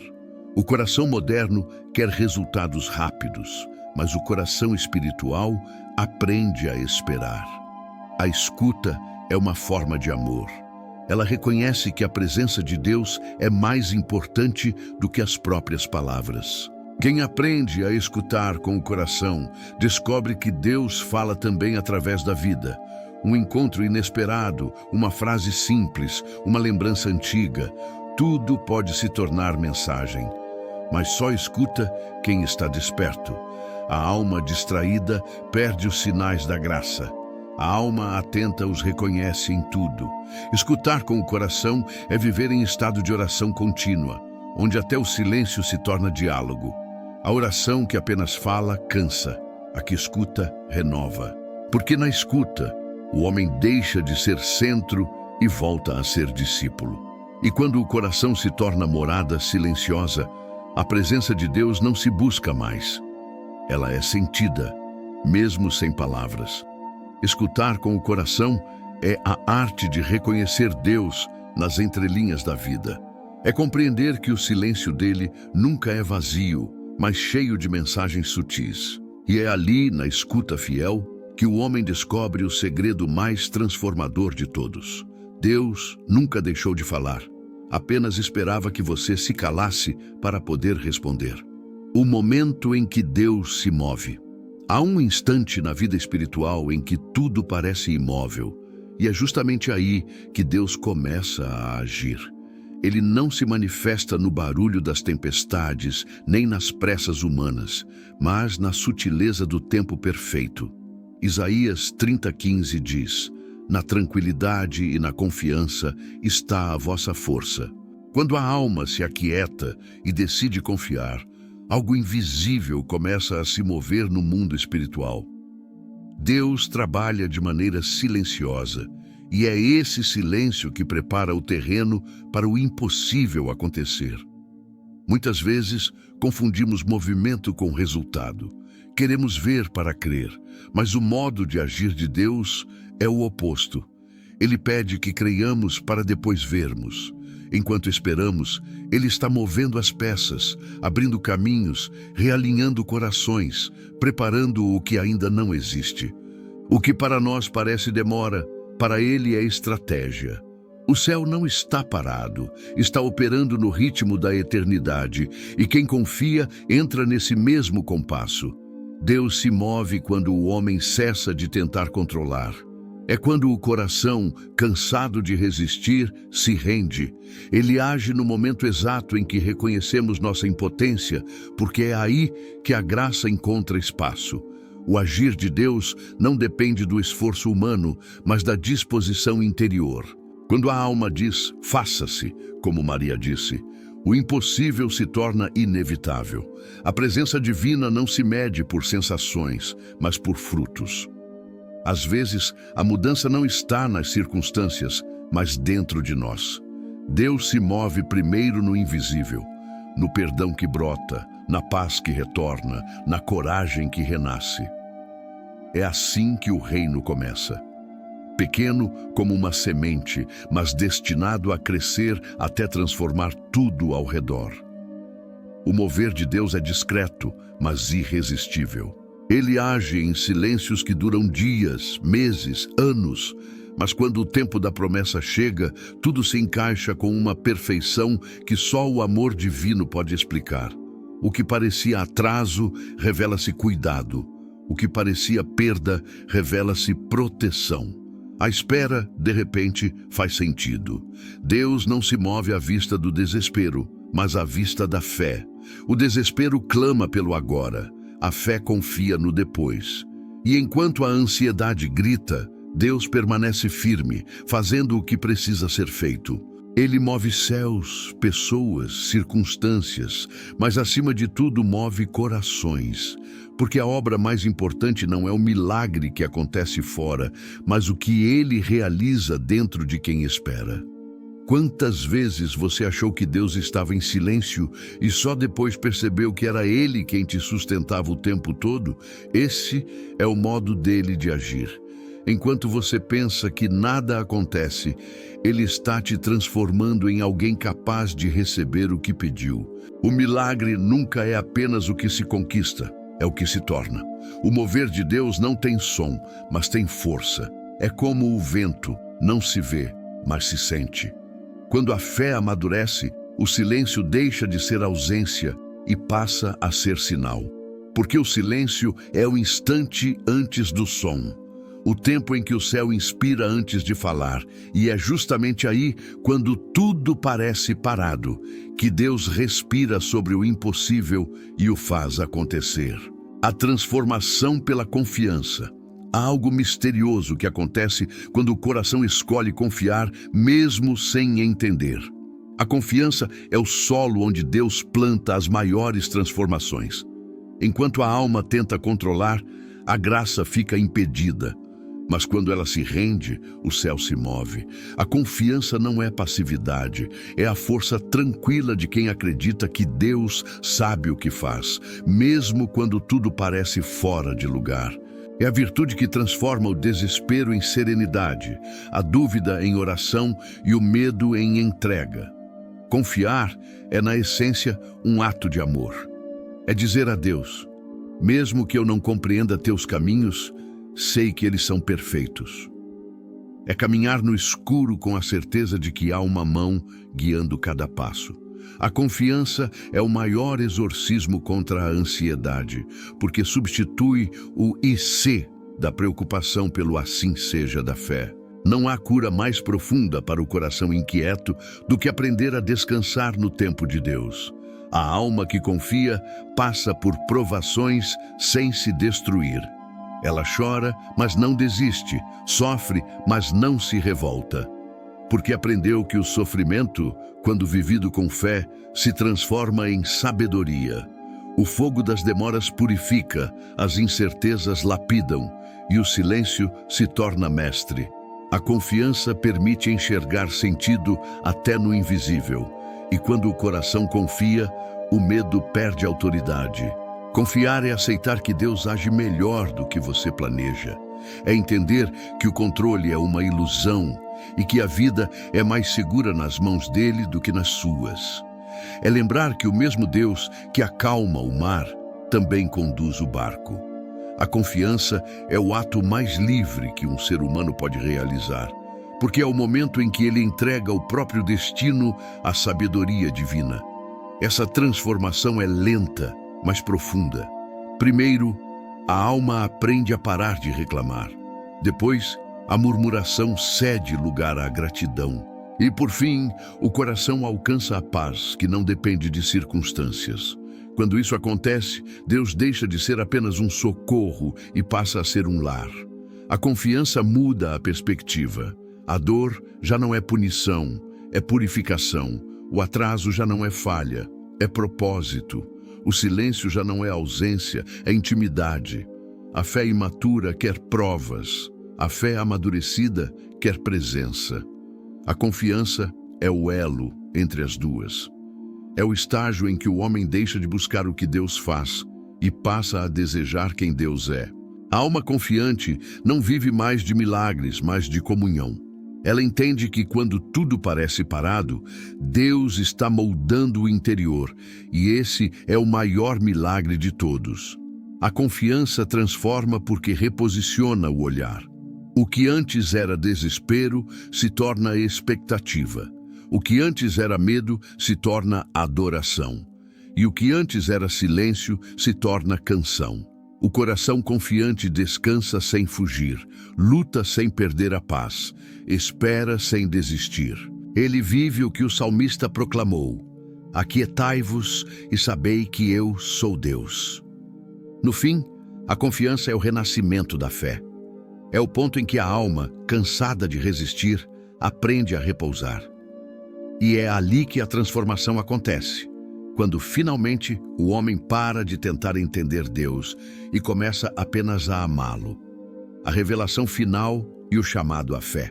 A: O coração moderno quer resultados rápidos, mas o coração espiritual aprende a esperar. A escuta é uma forma de amor. Ela reconhece que a presença de Deus é mais importante do que as próprias palavras. Quem aprende a escutar com o coração descobre que Deus fala também através da vida. Um encontro inesperado, uma frase simples, uma lembrança antiga, tudo pode se tornar mensagem. Mas só escuta quem está desperto. A alma distraída perde os sinais da graça. A alma atenta os reconhece em tudo. Escutar com o coração é viver em estado de oração contínua, onde até o silêncio se torna diálogo. A oração que apenas fala cansa, a que escuta renova. Porque na escuta, o homem deixa de ser centro e volta a ser discípulo. E quando o coração se torna morada silenciosa, a presença de Deus não se busca mais. Ela é sentida, mesmo sem palavras. Escutar com o coração é a arte de reconhecer Deus nas entrelinhas da vida. É compreender que o silêncio dele nunca é vazio, mas cheio de mensagens sutis. E é ali, na escuta fiel, que o homem descobre o segredo mais transformador de todos. Deus nunca deixou de falar. Apenas esperava que você se calasse para poder responder. O momento em que Deus se move. Há um instante na vida espiritual em que tudo parece imóvel, e é justamente aí que Deus começa a agir. Ele não se manifesta no barulho das tempestades, nem nas pressas humanas, mas na sutileza do tempo perfeito. Isaías 30:15 diz: "Na tranquilidade e na confiança está a vossa força." Quando a alma se aquieta e decide confiar, algo invisível começa a se mover no mundo espiritual. Deus trabalha de maneira silenciosa, e é esse silêncio que prepara o terreno para o impossível acontecer. Muitas vezes, confundimos movimento com resultado. Queremos ver para crer, mas o modo de agir de Deus é o oposto. Ele pede que creiamos para depois vermos. Enquanto esperamos, Ele está movendo as peças, abrindo caminhos, realinhando corações, preparando o que ainda não existe. O que para nós parece demora, para Ele é estratégia. O céu não está parado, está operando no ritmo da eternidade, e quem confia entra nesse mesmo compasso. Deus se move quando o homem cessa de tentar controlar. É quando o coração, cansado de resistir, se rende. Ele age no momento exato em que reconhecemos nossa impotência, porque é aí que a graça encontra espaço. O agir de Deus não depende do esforço humano, mas da disposição interior. Quando a alma diz, faça-se, como Maria disse, o impossível se torna inevitável. A presença divina não se mede por sensações, mas por frutos. Às vezes, a mudança não está nas circunstâncias, mas dentro de nós. Deus se move primeiro no invisível, no perdão que brota, na paz que retorna, na coragem que renasce. É assim que o reino começa. Pequeno como uma semente, mas destinado a crescer até transformar tudo ao redor. O mover de Deus é discreto, mas irresistível. Ele age em silêncios que duram dias, meses, anos, mas quando o tempo da promessa chega, tudo se encaixa com uma perfeição que só o amor divino pode explicar. O que parecia atraso revela-se cuidado. O que parecia perda revela-se proteção. A espera, de repente, faz sentido. Deus não se move à vista do desespero, mas à vista da fé. O desespero clama pelo agora. A fé confia no depois. E enquanto a ansiedade grita, Deus permanece firme, fazendo o que precisa ser feito. Ele move céus, pessoas, circunstâncias, mas acima de tudo move corações. Porque a obra mais importante não é o milagre que acontece fora, mas o que Ele realiza dentro de quem espera. Quantas vezes você achou que Deus estava em silêncio e só depois percebeu que era Ele quem te sustentava o tempo todo? Esse é o modo dele de agir. Enquanto você pensa que nada acontece, Ele está te transformando em alguém capaz de receber o que pediu. O milagre nunca é apenas o que se conquista, é o que se torna. O mover de Deus não tem som, mas tem força. É como o vento, não se vê, mas se sente. Quando a fé amadurece, o silêncio deixa de ser ausência e passa a ser sinal. Porque o silêncio é o instante antes do som. O tempo em que o céu inspira antes de falar, e é justamente aí, quando tudo parece parado, que Deus respira sobre o impossível e o faz acontecer. A transformação pela confiança. Há algo misterioso que acontece quando o coração escolhe confiar, mesmo sem entender. A confiança é o solo onde Deus planta as maiores transformações. Enquanto a alma tenta controlar, a graça fica impedida. Mas quando ela se rende, o céu se move. A confiança não é passividade, é a força tranquila de quem acredita que Deus sabe o que faz, mesmo quando tudo parece fora de lugar. É a virtude que transforma o desespero em serenidade, a dúvida em oração e o medo em entrega. Confiar é, na essência, um ato de amor. É dizer a Deus: mesmo que eu não compreenda teus caminhos, sei que eles são perfeitos. É caminhar no escuro com a certeza de que há uma mão guiando cada passo. A confiança é o maior exorcismo contra a ansiedade, porque substitui o "e se" da preocupação pelo "assim seja" da fé. Não há cura mais profunda para o coração inquieto do que aprender a descansar no tempo de Deus. A alma que confia passa por provações sem se destruir. Ela chora, mas não desiste, sofre, mas não se revolta. Porque aprendeu que o sofrimento, quando vivido com fé, se transforma em sabedoria. O fogo das demoras purifica, as incertezas lapidam, e o silêncio se torna mestre. A confiança permite enxergar sentido até no invisível, e quando o coração confia, o medo perde autoridade. Confiar é aceitar que Deus age melhor do que você planeja. É entender que o controle é uma ilusão e que a vida é mais segura nas mãos dele do que nas suas. É lembrar que o mesmo Deus que acalma o mar também conduz o barco. A confiança é o ato mais livre que um ser humano pode realizar, porque é o momento em que ele entrega o próprio destino à sabedoria divina. Essa transformação é lenta, mas profunda. Primeiro, a alma aprende a parar de reclamar. Depois, a murmuração cede lugar à gratidão. E, por fim, o coração alcança a paz, que não depende de circunstâncias. Quando isso acontece, Deus deixa de ser apenas um socorro e passa a ser um lar. A confiança muda a perspectiva. A dor já não é punição, é purificação. O atraso já não é falha, é propósito. O silêncio já não é ausência, é intimidade. A fé imatura quer provas. A fé amadurecida quer presença. A confiança é o elo entre as duas. É o estágio em que o homem deixa de buscar o que Deus faz e passa a desejar quem Deus é. A alma confiante não vive mais de milagres, mas de comunhão. Ela entende que quando tudo parece parado, Deus está moldando o interior, e esse é o maior milagre de todos. A confiança transforma porque reposiciona o olhar. O que antes era desespero se torna expectativa. O que antes era medo se torna adoração. E o que antes era silêncio se torna canção. O coração confiante descansa sem fugir, luta sem perder a paz, espera sem desistir. Ele vive o que o salmista proclamou: aquietai-vos e sabei que eu sou Deus. No fim, a confiança é o renascimento da fé. É o ponto em que a alma, cansada de resistir, aprende a repousar. E é ali que a transformação acontece, quando finalmente o homem para de tentar entender Deus e começa apenas a amá-lo. A revelação final e o chamado à fé.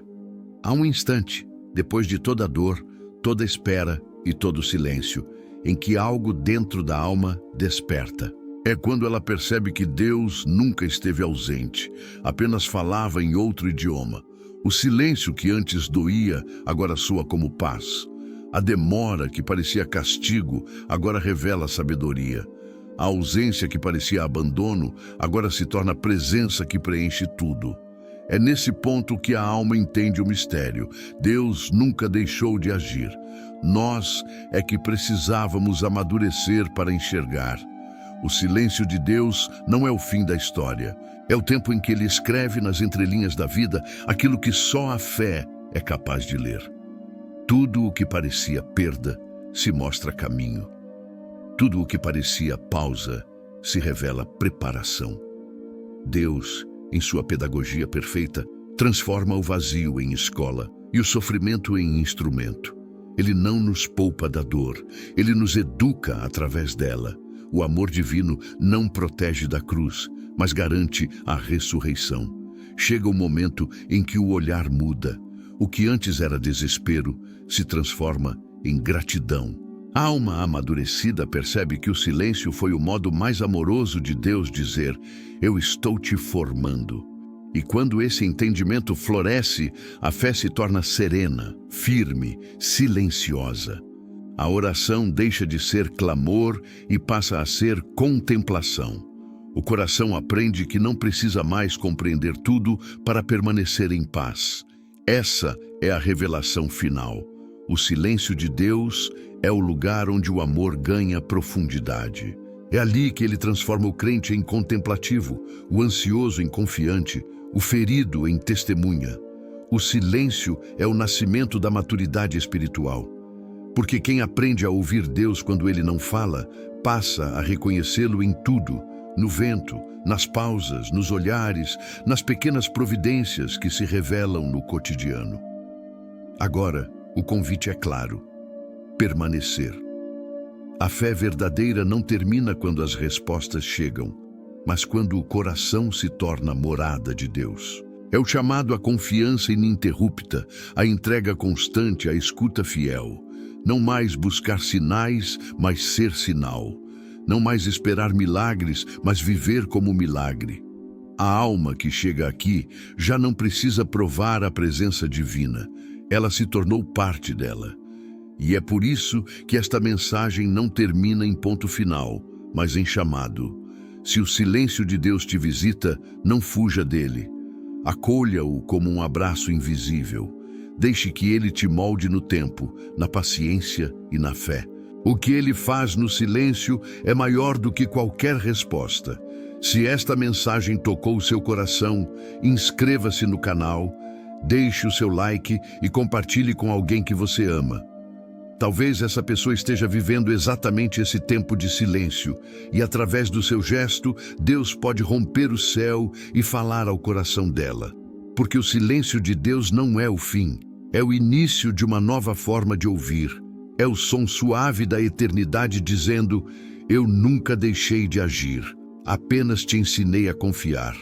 A: Há um instante, depois de toda a dor, toda espera e todo silêncio, em que algo dentro da alma desperta. É quando ela percebe que Deus nunca esteve ausente, apenas falava em outro idioma. O silêncio que antes doía, agora soa como paz. A demora que parecia castigo, agora revela sabedoria. A ausência que parecia abandono, agora se torna presença que preenche tudo. É nesse ponto que a alma entende o mistério. Deus nunca deixou de agir. Nós é que precisávamos amadurecer para enxergar. O silêncio de Deus não é o fim da história. É o tempo em que Ele escreve nas entrelinhas da vida aquilo que só a fé é capaz de ler. Tudo o que parecia perda se mostra caminho. Tudo o que parecia pausa se revela preparação. Deus, em sua pedagogia perfeita, transforma o vazio em escola e o sofrimento em instrumento. Ele não nos poupa da dor, Ele nos educa através dela. O amor divino não protege da cruz, mas garante a ressurreição. Chega o momento em que o olhar muda. O que antes era desespero se transforma em gratidão. A alma amadurecida percebe que o silêncio foi o modo mais amoroso de Deus dizer: eu estou te formando. E quando esse entendimento floresce, a fé se torna serena, firme, silenciosa. A oração deixa de ser clamor e passa a ser contemplação. O coração aprende que não precisa mais compreender tudo para permanecer em paz. Essa é a revelação final. O silêncio de Deus é o lugar onde o amor ganha profundidade. É ali que Ele transforma o crente em contemplativo, o ansioso em confiante, o ferido em testemunha. O silêncio é o nascimento da maturidade espiritual. Porque quem aprende a ouvir Deus quando Ele não fala, passa a reconhecê-lo em tudo, no vento, nas pausas, nos olhares, nas pequenas providências que se revelam no cotidiano. Agora, o convite é claro: permanecer. A fé verdadeira não termina quando as respostas chegam, mas quando o coração se torna morada de Deus. É o chamado à confiança ininterrupta, à entrega constante, à escuta fiel. Não mais buscar sinais, mas ser sinal. Não mais esperar milagres, mas viver como milagre. A alma que chega aqui já não precisa provar a presença divina. Ela se tornou parte dela. E é por isso que esta mensagem não termina em ponto final, mas em chamado. Se o silêncio de Deus te visita, não fuja dele. Acolha-o como um abraço invisível. Deixe que Ele te molde no tempo, na paciência e na fé. O que Ele faz no silêncio é maior do que qualquer resposta. Se esta mensagem tocou o seu coração, inscreva-se no canal, deixe o seu like e compartilhe com alguém que você ama. Talvez essa pessoa esteja vivendo exatamente esse tempo de silêncio, e através do seu gesto, Deus pode romper o céu e falar ao coração dela. Porque o silêncio de Deus não é o fim, é o início de uma nova forma de ouvir. É o som suave da eternidade dizendo: eu nunca deixei de agir, apenas te ensinei a confiar.